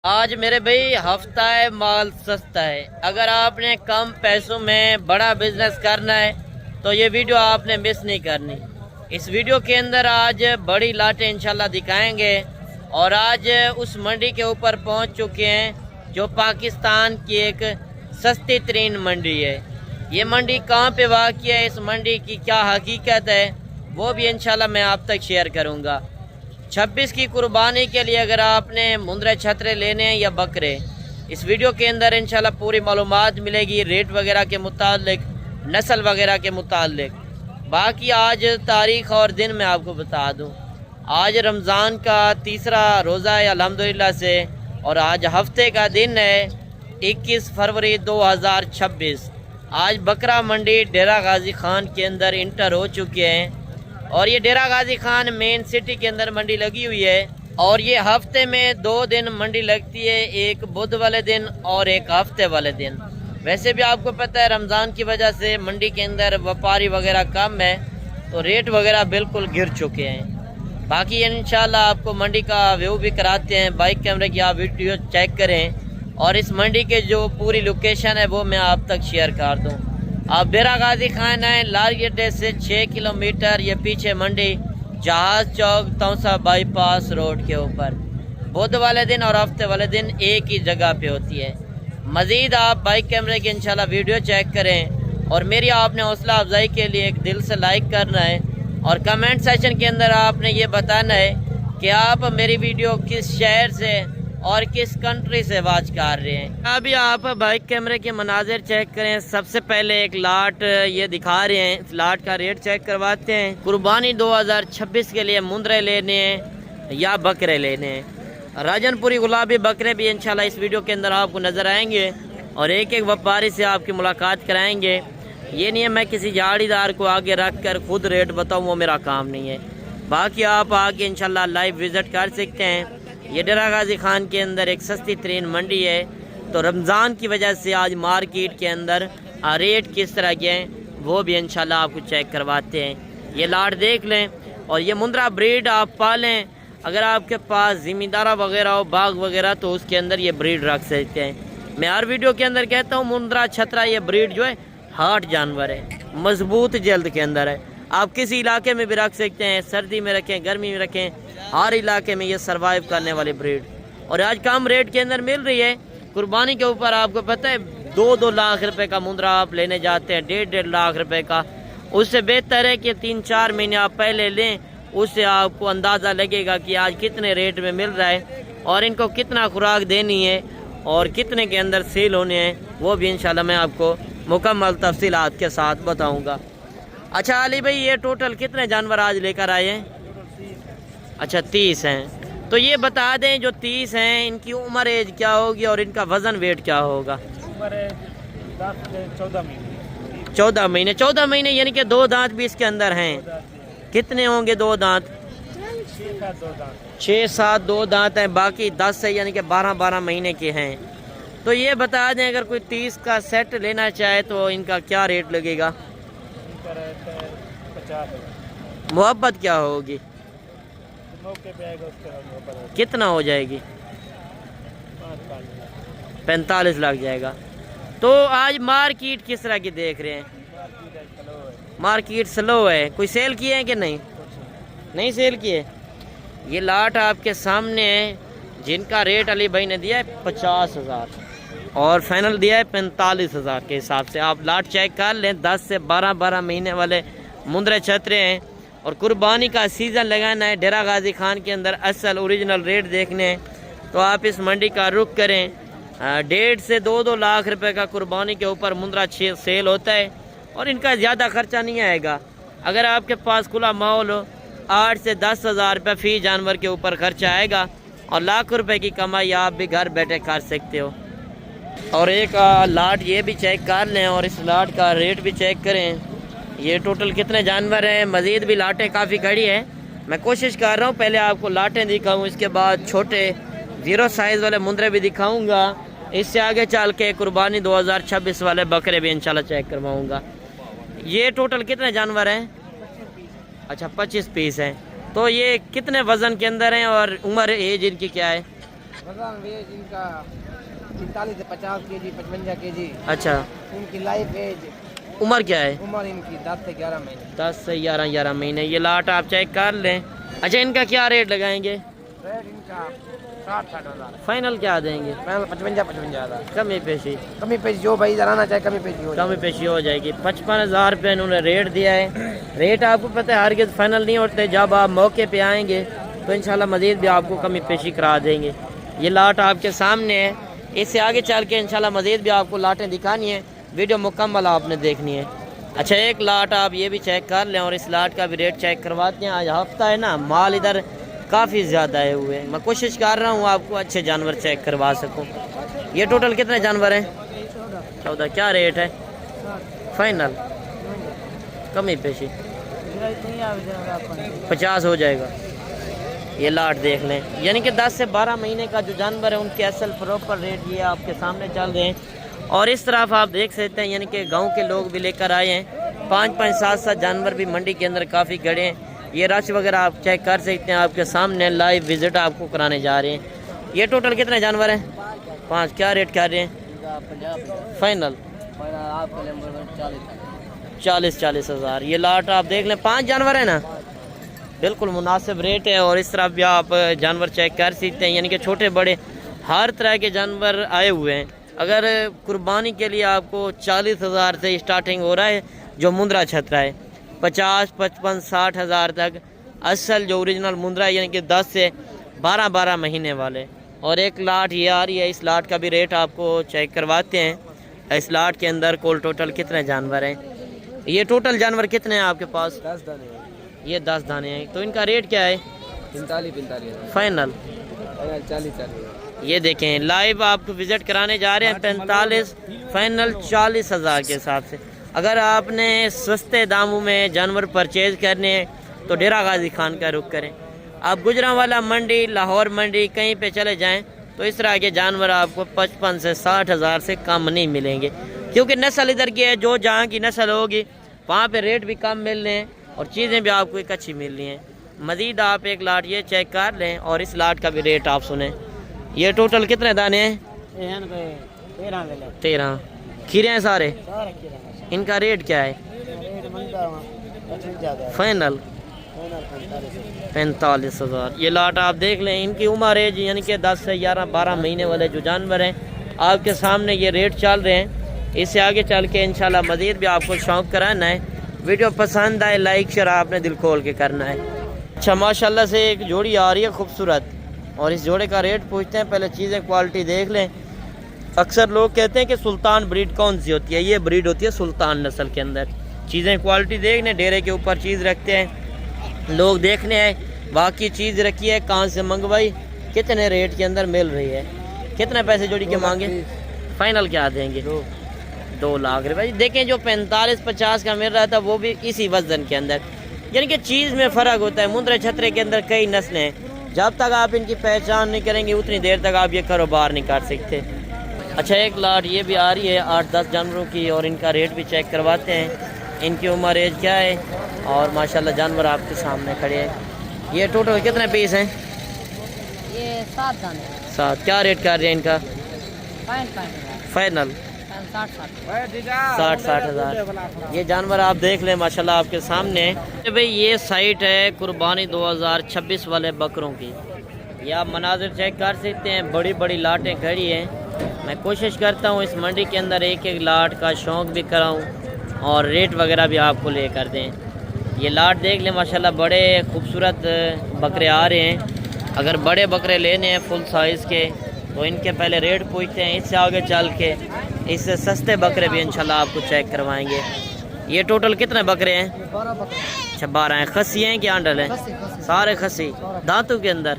आज मेरे भाई हफ्ता है, माल सस्ता है। अगर आपने कम पैसों में बड़ा बिजनेस करना है तो ये वीडियो आपने मिस नहीं करनी। इस वीडियो के अंदर आज बड़ी लाटें इंशाल्लाह दिखाएंगे और आज उस मंडी के ऊपर पहुंच चुके हैं जो पाकिस्तान की एक सस्ती तरीन मंडी है। ये मंडी कहाँ पे वाक़ई है, इस मंडी की क्या हकीकत है, वो भी इंशाल्लाह मैं आप तक शेयर करूँगा। 26 की कुर्बानी के लिए अगर आपने मुंद्रे छतरे लेने हैं या बकरे, इस वीडियो के अंदर इंशाल्लाह पूरी मालूमात मिलेगी, रेट वगैरह के मुतालिक, नस्ल वगैरह के मुतालिक। बाकी आज तारीख़ और दिन मैं आपको बता दूं, आज रमज़ान का तीसरा रोज़ा है अल्हम्दुलिल्लाह से, और आज हफ्ते का दिन है 21 फरवरी 2026। आज बकरा मंडी डेरा गाजी खान के अंदर इंटर हो चुके हैं और ये डेरा गाजी खान मेन सिटी के अंदर मंडी लगी हुई है। और ये हफ्ते में 2 दिन मंडी लगती है, एक बुध वाले दिन और एक हफ्ते वाले दिन। वैसे भी आपको पता है रमज़ान की वजह से मंडी के अंदर व्यापारी वगैरह कम है तो रेट वगैरह बिल्कुल गिर चुके हैं। बाकी इंशाल्लाह आपको मंडी का व्यू भी कराते हैं, बाइक कैमरे की आप वीडियो चेक करें और इस मंडी के जो पूरी लोकेशन है वो मैं आप तक शेयर कर दूँ। आप डेरा गाजी खान है, लाल अड्डे से 6 किलोमीटर, ये पीछे मंडी जहाज चौक तौसा बाईपास रोड के ऊपर। बुध वाले दिन और हफ्ते वाले दिन एक ही जगह पे होती है। मज़ीद आप बाइक कैमरे की इंशाल्लाह वीडियो चेक करें और मेरी आपने हौसला अफजाई के लिए एक दिल से लाइक करना है और कमेंट सेक्शन के अंदर आपने ये बताना है कि आप मेरी वीडियो किस शहर से और किस कंट्री से वाच कर रहे हैं। अभी आप बाइक कैमरे के मनाजिर चेक करें। सबसे पहले एक लाट ये दिखा रहे हैं, इस लाट का रेट चेक करवाते हैं। कुर्बानी 2026 के लिए मुंद्रे लेने हैं या बकरे लेने हैं। राजनपुरी गुलाबी बकरे भी इंशाल्लाह इस वीडियो के अंदर आपको नज़र आएंगे और एक एक व्यापारी से आपकी मुलाकात कराएंगे। ये नहीं है मैं किसी झाड़ीदार को आगे रख कर खुद रेट बताऊँ, वो मेरा काम नहीं है। बाकी आप आके इंशाल्लाह लाइव विज़िट कर सकते हैं। ये डेरा गाजी खान के अंदर एक सस्ती तरीन मंडी है, तो रमज़ान की वजह से आज मार्केट के अंदर रेट किस तरह के हैं वो भी इंशाल्लाह आपको चेक करवाते हैं। ये लाट देख लें और ये मुंद्रा ब्रीड आप पालें। अगर आपके पास ज़मींदारा वगैरह हो, बाग वगैरह, तो उसके अंदर ये ब्रीड रख सकते हैं। मैं हर वीडियो के अंदर कहता हूँ मुंद्रा छतरा ये ब्रीड जो है हार्ड जानवर है, मजबूत जल्द के अंदर है। आप किसी इलाके में भी रख सकते हैं, सर्दी में रखें, गर्मी में रखें, हर इलाके में ये सरवाइव करने वाली ब्रीड। और आज कम रेट के अंदर मिल रही है। कुर्बानी के ऊपर आपको पता है 2-2 लाख रुपए का मुंद्रा आप लेने जाते हैं, 1.5 लाख रुपए का। उससे बेहतर है कि 3-4 महीने आप पहले लें, उससे आपको अंदाज़ा लगेगा कि आज कितने रेट में मिल रहा है और इनको कितना खुराक देनी है और कितने के अंदर सेल होने हैं, वो भी इंशाल्लाह मैं आपको मुकम्मल तफसीलात के साथ बताऊँगा। अच्छा अली भाई, ये टोटल कितने जानवर आज लेकर आए हैं? अच्छा 30 हैं। तो ये बता दें जो 30 हैं इनकी उम्र एज क्या होगी और इनका वज़न वेट क्या होगा? उम्र 10 से 14 महीने। 14 महीने 14 महीने यानी कि 2 दांत भी इसके अंदर हैं। कितने होंगे 2 दांत? 6-7 2 दांत हैं, बाकी 10 से यानी कि 12-12 महीने के हैं। तो ये बता दें अगर कोई 30 का सेट लेना चाहे तो इनका क्या रेट लगेगा? 50। मोहब्बत क्या होगी, कितना हो जाएगी? 45 लाख जाएगा। तो आज मार्केट किस तरह की देख रहे हैं? मार्केट स्लो है। कोई सेल किए हैं कि नहीं? नहीं सेल किए। ये लाट आपके सामने है जिनका रेट अली भाई ने दिया है 50,000 और फाइनल दिया है 45,000 के हिसाब से। आप लाट चेक कर लें, 10 से 12-12 महीने वाले मुंद्रे छतरे हैं और कुर्बानी का सीज़न लगाना है। डेरा गाजी खान के अंदर असल ओरिजिनल रेट देखने हैं तो आप इस मंडी का रुख करें। 1.5 से 2-2 लाख रुपए का कुर्बानी के ऊपर मुंद्रा सेल होता है और इनका ज़्यादा खर्चा नहीं आएगा। अगर आपके पास खुला माहौल हो, 8 से 10,000 रुपये फ़ी जानवर के ऊपर खर्चा आएगा और लाखों रुपए की कमाई आप भी घर बैठे कर सकते हो। और एक लाट ये भी चेक कर लें और इस लाट का रेट भी चेक करें। ये टोटल कितने जानवर हैं। मज़ीद भी लाटें काफ़ी खड़ी हैं। मैं कोशिश कर रहा हूँ पहले आपको लाटें दिखाऊँ, इसके बाद छोटे 0 साइज़ वाले मुंद्रे भी दिखाऊँगा। इससे आगे चल के कुर्बानी 2026 वाले बकरे भी इंशाल्लाह चेक करवाऊँगा। ये टोटल कितने जानवर हैं? अच्छा 25 पीस हैं। तो ये कितने वज़न के अंदर हैं और उम्र एज इनकी क्या है? वजन वेज इनका 45 से 50 केजी 55 केजी। अच्छा, इनकी लाइफ एज उम्र क्या है? उम्र इनकी 10 से 11 महीने। 10 से 11 महीने। ये लाट आप चेक कर लें। अच्छा, इनका क्या रेट लगाएंगे? रेट इनका 60-60 हज़ार। फाइनल क्या देंगे? 55-55 हज़ार। कमी पेशी? कमी पेशी जो भाई जराना चाहे कमी पेशी हो कमी पेशी हो जाएगी। 55,000 रुपये इन्होंने रेट दिया है। रेट आपको पता है हरगिज़ फाइनल नहीं होते, जब आप मौके पे आएंगे तो इंशाल्लाह मज़ीद भी आपको कमी पेशी करा देंगे। ये लाट आपके सामने है। इससे आगे चल के इंशाल्लाह मज़ीद भी आपको लाटें दिखानी है, वीडियो मुकम्मल आपने देखनी है। अच्छा, एक लाट आप ये भी चेक कर लें और इस लाट का भी रेट चेक करवाते हैं। आज हफ्ता है ना, माल इधर काफ़ी ज़्यादा आए हुए हैं। मैं कोशिश कर रहा हूँ आपको अच्छे जानवर चेक करवा सकूँ। ये टोटल कितने जानवर हैं? 14। क्या रेट है फाइनल? कमी पेशी 50 हो जाएगा। ये लाट देख लें, यानी कि 10 से 12 महीने का जो जानवर है उनके असल प्रॉपर रेट ये आपके सामने चल रहे हैं। और इस तरफ आप देख सकते हैं, यानी कि गांव के लोग भी लेकर आए हैं। 5-5, 7-7 जानवर भी मंडी के अंदर काफ़ी खड़े हैं। ये रश वगैरह आप चेक कर सकते हैं, आपके सामने लाइव विजिट आपको कराने जा रहे हैं। ये टोटल कितने जानवर हैं? 5। क्या रेट कर रहे हैं फाइनल? 40 हज़ार। ये लाट आप देख लें, 5 जानवर है ना, बिल्कुल मुनासिब रेट है। और इस तरफ भी आप जानवर चेक कर सकते हैं, यानी कि छोटे बड़े हर तरह के जानवर आए हुए हैं। अगर कुर्बानी के लिए आपको 40,000 से स्टार्टिंग हो रहा है जो मुंद्रा छतरा है, 50, 55, 60 हज़ार तक असल जो ओरिजिनल मुंद्रा है, यानी कि 10 से 12 महीने वाले। और एक लाट ये आ रही है, इस लाट का भी रेट आपको चेक करवाते हैं। इस लाट के अंदर कुल टोटल कितने जानवर हैं? ये टोटल जानवर कितने हैं आपके पास? 10 दाने। ये 10 दाने हैं। तो इनका रेट क्या है 45 फाइनल? 40। ये देखें, लाइव आपको विजिट कराने जा रहे हैं। 45 फाइनल 40 हज़ार के हिसाब से। अगर आपने सस्ते दामों में जानवर परचेज करने हैं तो डेरा गाजी खान का रुख करें। आप गुजरांवाला मंडी, लाहौर मंडी कहीं पे चले जाएं तो इस तरह के जानवर आपको 55 से 60 हज़ार से कम नहीं मिलेंगे, क्योंकि नस्ल इधर की है। जो जहाँ की नस्ल होगी वहाँ पे रेट भी कम मिल रहे हैं और चीज़ें भी आपको एक अच्छी मिल रही हैं। मज़ीद आप एक लाट ये चेक कर लें और इस लाट का भी रेट आप सुने। ये टोटल कितने दाने हैं? 13 खीरे हैं सारे। इनका रेट क्या है फाइनल? 45 हज़ार। ये लाट आप देख लें, इनकी उम्र है यानी कि 10 से 11-12 महीने वाले जो जानवर हैं आपके सामने ये रेट चल रहे हैं। इससे आगे चल के इंशाल्लाह मज़ीद भी आपको शौक़ कराना है। वीडियो पसंद आए लाइक शेयर आपने दिल खोल के करना है। अच्छा, माशाल्लाह से एक जोड़ी आ रही है खूबसूरत, और इस जोड़े का रेट पूछते हैं। पहले चीज़ें क्वालिटी देख लें। अक्सर लोग कहते हैं कि सुल्तान ब्रीड कौन सी होती है, ये ब्रीड होती है सुल्तान नस्ल के अंदर। चीज़ें क्वालिटी देख लें। डेरे के ऊपर चीज़ रखते हैं लोग, देखने हैं बाकी चीज़ रखी है कहाँ से मंगवाई, कितने रेट के अंदर मिल रही है, कितने पैसे जोड़ी के मांगे, फाइनल क्या देंगे? 2 लाख रुपये। देखें, जो 45-50 का मिल रहा था वो भी इसी वजन के अंदर, यानी कि चीज़ में फ़र्क होता है। मुंद्रा छतरे के अंदर कई नस्लें हैं, जब तक आप इनकी पहचान नहीं करेंगे उतनी देर तक आप ये कारोबार नहीं कर सकते। अच्छा, एक लाट ये भी आ रही है 8-10 जानवरों की, और इनका रेट भी चेक करवाते हैं। इनकी उम्र एज क्या है, और माशाल्लाह जानवर आपके सामने खड़े हैं। ये टोटल कितने पीस हैं? ये 7 दाने। 7। क्या रेट कर रहे हैं इनका फाइनल? 60 हज़ार। ये जानवर आप देख लें माशाल्लाह आपके सामने। भाई ये साइट है कुर्बानी 2026 वाले बकरों की। ये आप मनाजिर चेक कर सकते हैं, बड़ी बड़ी लाटें खड़ी हैं। मैं कोशिश करता हूँ इस मंडी के अंदर एक एक लाट का शौक़ भी कराऊँ और रेट वगैरह भी आपको ले कर दें। ये लाट देख लें माशाल्लाह, बड़े खूबसूरत बकरे आ रहे हैं। अगर बड़े बकरे लेने हैं फुल साइज़ के तो इनके पहले रेट पूछते हैं। इससे आगे चल के इससे सस्ते बकरे भी इंशाल्लाह आपको चेक करवाएंगे। ये टोटल कितने बकरे हैं? 12 बकरे। अच्छा, 12 हैं। खस्सी हैं कि आंडल हैं? सारे खस्सी। दांतों के अंदर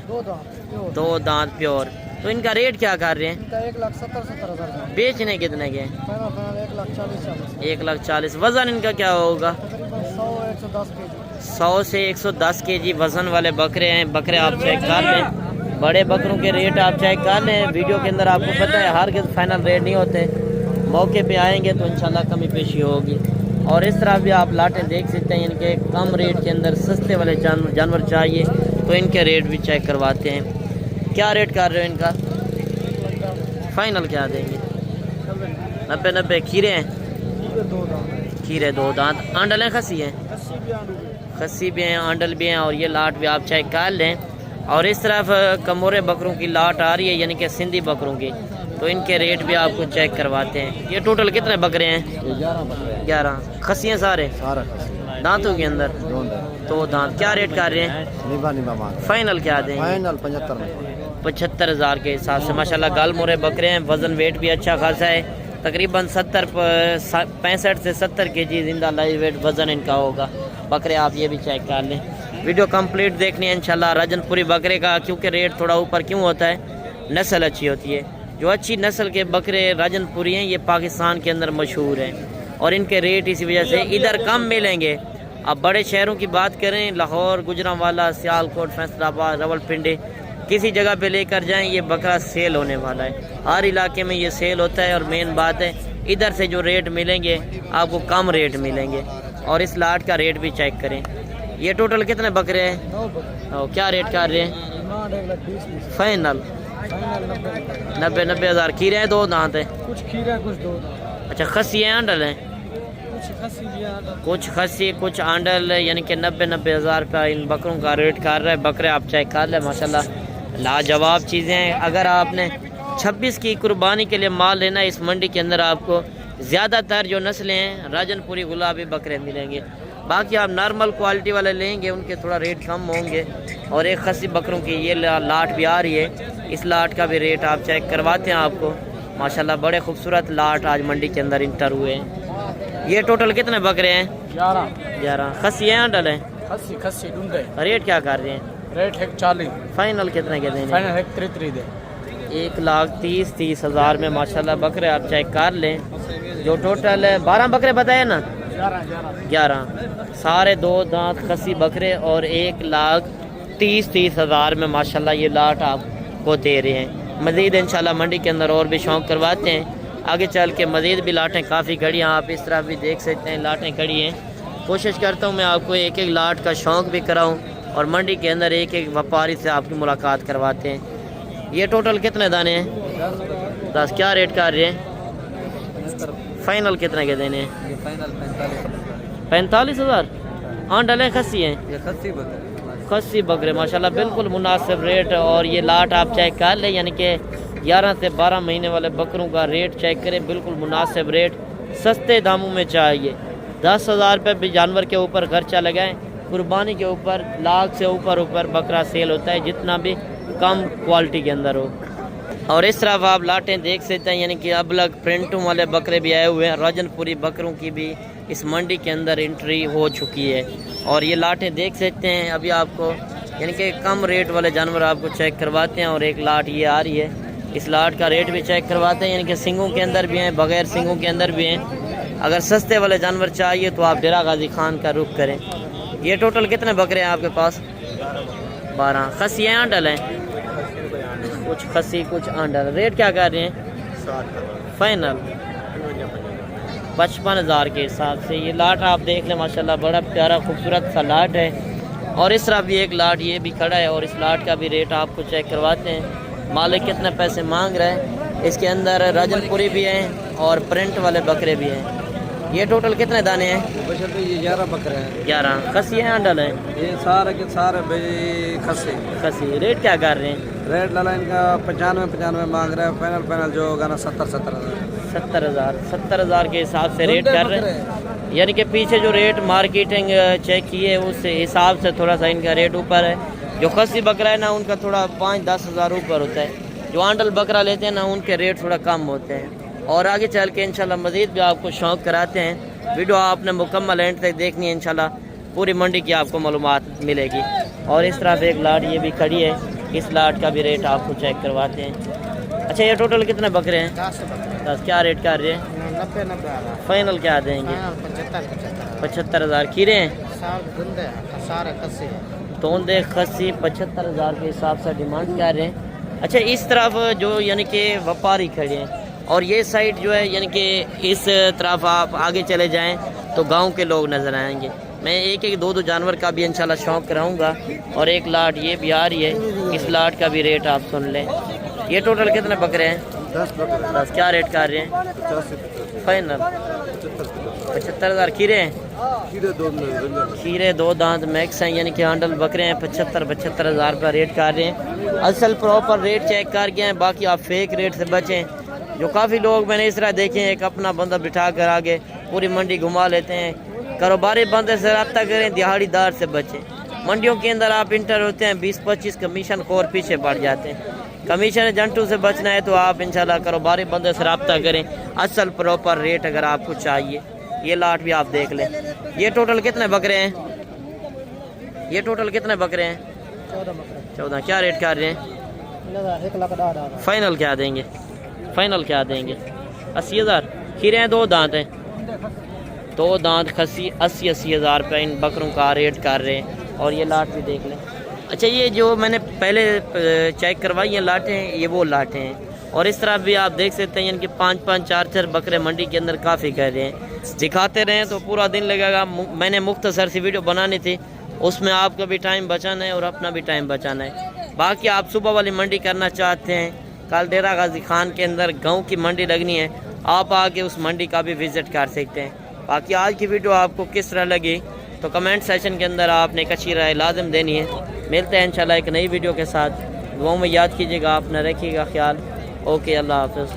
2 दांत प्योर। तो इनका रेट क्या कर रहे हैं? 1,70,000 बेचने कितने के? 1,40,000। 1,40,000। वज़न इनका क्या होगा? 100 से 110 kg वज़न वाले बकरे हैं। बकरे आप चेक कर लें, बड़े बकरों के रेट आप चेक कर लें। वीडियो के अंदर आपको पता है हर किस फाइनल रेट नहीं होते, मौके पे आएंगे तो इंशाल्लाह कमी पेशी होगी। और इस तरह भी आप लाटें देख सकते हैं, इनके कम रेट के अंदर सस्ते वाले जानवर चाहिए तो इनके रेट भी चेक करवाते हैं। क्या रेट कर रहे हो इनका? फाइनल क्या देंगे? 90 खीरे हैं? खीरे 2 दांत। आंडल हैं खसी हैं? खसी भी हैं, आंडल भी हैं। और ये लाट भी आप चेक कर लें। और इस तरफ कमोरे बकरों की लाट आ रही है, यानी कि सिंधी बकरों की, तो इनके रेट भी आपको चेक करवाते हैं। ये टोटल कितने बकरे हैं? 11 खसियाँ सारे दांतों के अंदर 2 दांत। क्या रेट कर रहे हैं? फाइनल क्या दें? फाइनल 75,000 के हिसाब से माशाल्लाह गाल मोरे बकरे हैं। वज़न वेट भी अच्छा खासा है, तकरीबन 65 से 70 kg जिंदा लाइव वेट वज़न इनका होगा। बकरे आप ये भी चेक कर लें। वीडियो कंप्लीट देखनी है इंशाल्लाह। राजनपुरी बकरे का क्योंकि रेट थोड़ा ऊपर क्यों होता है, नस्ल अच्छी होती है। जो अच्छी नस्ल के बकरे राजनपुरी हैं ये पाकिस्तान के अंदर मशहूर हैं और इनके रेट इसी वजह से इधर कम मिलेंगे। अब बड़े शहरों की बात करें, लाहौर, गुजरांवाला, सियालकोट, फैसलाबाद, रावलपिंडी, किसी जगह पे लेकर जाएं ये बकरा सेल होने वाला है। हर इलाके में ये सेल होता है। और मेन बात है इधर से जो रेट मिलेंगे आपको कम रेट मिलेंगे। और इस लाट का रेट भी चेक करें। ये टोटल कितने बकरे हैं और क्या रेट कर रहे हैं? फाइनल 90,000। खीरे हैं 2 दांत है? कुछ खीरा कुछ 2 दांत। अच्छा खसी हैं आंडल हैं? कुछ खसी कुछ आंडल, यानी कि 90,000 रुपया इन बकरों का रेट कर रहा है। बकरे आप चेक कर लें, माशाल्लाह लाजवाब चीज़ें हैं। अगर आपने 26 की कुर्बानी के लिए माल लेना है इस मंडी के अंदर आपको ज़्यादातर जो नस्लें हैं राजनपुरी गुलाबी बकरे मिलेंगे। बाकी आप नॉर्मल क्वालिटी वाले लेंगे उनके थोड़ा रेट कम होंगे। और एक खसी बकरों की ये लाट भी आ रही है, इस लाट का भी रेट आप चेक करवाते हैं आपको। माशाल्लाह बड़े खूबसूरत लाट आज मंडी के अंदर इंटर हुए हैं। ये टोटल कितने बकरे हैं? 11 खसी हैं आंडल हैं? खसी ढूंढे। रेट क्या कर रहे हैं? रेट है 40। फाइनल कितने के देंगे? फाइनल है 33 दे। 1,30,30,000 में माशाल्लाह बकरे आप चेक कर लें। जो टोटल 12 बकरे बताए ना? 11 सारे 2 दांत खसी बकरे और 1,30,30,000 में माशाल्लाह ये लाट आपको दे रहे हैं। मज़ीद इंशाल्लाह मंडी के अंदर और भी शौक़ करवाते हैं। आगे चल के मज़ीद भी लाटें काफ़ी खड़ी हैं, आप इस तरह भी देख सकते हैं लाटें खड़ी हैं। कोशिश करता हूँ मैं आपको एक एक लाट का शौक़ भी कराऊँ और मंडी के अंदर एक एक व्यापारी से आपकी मुलाकात करवाते हैं। ये टोटल कितने दाने हैं? 10। क्या रेट कर रहे हैं? फाइनल कितने के देने हैं? 45,000। आंडल हैं खसी हैं? खसी बकरे माशाल्लाह बिल्कुल मुनासिब रेट। और ये लाट आप चेक कर लें, यानी कि 11 से 12 महीने वाले बकरों का रेट चेक करें, बिल्कुल मुनासिब रेट, सस्ते दामों में चाहिए। 10,000 रुपये भी जानवर के ऊपर खर्चा लगाएं, कुर्बानी के ऊपर लाख से ऊपर बकरा सेल होता है, जितना भी कम क्वालिटी के अंदर हो। और इस तरफ आप लाटें देख सकते हैं, यानी कि अब अलग प्रिंटों वाले बकरे भी आए हुए हैं। राजनपुरी बकरों की भी इस मंडी के अंदर एंट्री हो चुकी है। और ये लाटें देख सकते हैं अभी आपको, यानी कि कम रेट वाले जानवर आपको चेक करवाते हैं। और एक लाट ये आ रही है, इस लाट का रेट भी चेक करवाते हैं, यानी कि सिंगों के अंदर भी हैं, बगैर सिंगों के अंदर भी हैं। अगर सस्ते वाले जानवर चाहिए तो आप डेरा गाजी खान का रुख करें। ये टोटल कितने बकरे हैं आपके पास? 12 खसी हैं आंडल हैं? कुछ खसी कुछ आंडल। रेट क्या कर रहे हैं? फाइनल 55,000 के हिसाब से। ये लाट आप देख लें, माशाल्लाह बड़ा प्यारा खूबसूरत सा लाट है। और इस तरह भी एक लाट ये भी खड़ा है और इस लाट का भी रेट आपको चेक करवाते हैं। मालिक कितने पैसे मांग रहा है। इसके अंदर राजनपुरी भी हैं और प्रिंट वाले बकरे भी हैं। ये टोटल कितने दाने हैं? ये 11 बकरे हैं। 11 खसी हैं आंडल हैं? ये सारे के सारे खसी। रेट क्या कर रहे हैं? रेट लाला इनका 95 मांग रहा है। फाइनल जो होगा ना 70,000 के हिसाब से रेट कर रहे हैं। यानी कि पीछे जो रेट मार्केटिंग चेक किए उस हिसाब से थोड़ा सा इनका रेट ऊपर है। जो खसी बकरा है ना उनका थोड़ा 5-10 हज़ार ऊपर होता है। जो आंडल बकरा लेते हैं ना उनके रेट थोड़ा कम होते हैं। और आगे चल के इंशाल्लाह मज़ीद भी आपको शौक़ कराते हैं। वीडियो आपने मुकम्मल एंड तक देखनी है, इंशाल्लाह पूरी मंडी की आपको मालूमात मिलेगी। और इस तरह से एक लाट ये भी खड़ी है, इस लाट का भी रेट आपको चेक करवाते हैं। अच्छा ये टोटल कितने बकरे हैं? 10। क्या रेट कर रहे हैं? 90,000। फाइनल क्या देंगे? 75,000। खीरे हैं? सारे खसी तोंदे खसी 75,000 के हिसाब से डिमांड कर रहे हैं। अच्छा इस तरफ जो यानी कि व्यापारी खड़े हैं और ये साइड जो है, यानी कि इस तरफ आप आगे चले जाएं तो गांव के लोग नज़र आएंगे। मैं एक 2 जानवर का भी इंशाल्लाह शौक़ कराऊंगा। और एक लाट ये भी आ रही है, इस लाट का भी रेट आप सुन लें। ये टोटल कितने बकरे हैं? 10 क्या रेट कर रहे हैं? फाइनल 75,000। खीरे हैं? खीरे 2 दांत मैक्स हैं, यानी कि हैंडल बकरे हैं। 75,000 रुपये रेट कर रहे हैं। असल प्रॉपर रेट चेक कर गए हैं, बाकी आप फेक रेट से बचें। जो काफ़ी लोग मैंने इस तरह देखे हैं, एक अपना बंदा बिठा कर आगे पूरी मंडी घुमा लेते हैं। कारोबारी बंदे से रब्ता करें, दिहाड़ीदार से बचें। मंडियों के अंदर आप इंटर होते हैं, 20-25 कमीशन खोर पीछे पड़ जाते हैं। कमीशन एजेंटों से बचना है तो आप इंशाल्लाह कारोबारी बंदे से रब्ता करें। असल प्रॉपर रेट अगर आपको चाहिए। ये लाट भी आप देख लें। ये टोटल कितने बकरे हैं? ये टोटल कितने बकरे हैं? 14। क्या रेट कर रहे हैं? 1,10,000। फाइनल क्या देंगे? फाइनल क्या देंगे? 80,000। खीरे हैं 2 दांत हैं, 2 दांत खसी 80,000 रुपये इन बकरों का रेट कर रहे हैं। और ये लाट भी देख लें। अच्छा, ये जो मैंने पहले चेक करवाई हैं लाटें हैं, ये वो लाटें हैं। और इस तरह भी आप देख सकते हैं, यानी कि 5-5, 4-4 बकरे मंडी के अंदर काफ़ी कह रहे हैं। दिखाते रहें तो पूरा दिन लगेगा। मैंने मुख्तसर सी वीडियो बनानी थी, उसमें आपका भी टाइम बचाना है और अपना भी टाइम बचाना है। बाकी आप सुबह वाली मंडी करना चाहते हैं, कल डेरा गाजी खान के अंदर गाँव की मंडी लगनी है, आप आके उस मंडी का भी विज़िट कर सकते हैं। बाकी आज की वीडियो आपको किस तरह लगी तो कमेंट सेशन के अंदर आपने एक अच्छी राय लाजिम देनी है। मिलते हैं इंशाल्लाह एक नई वीडियो के साथ। दुआओं में याद कीजिएगा, अपना रखिएगा ख्याल। ओके, अल्लाह हाफ़िज़।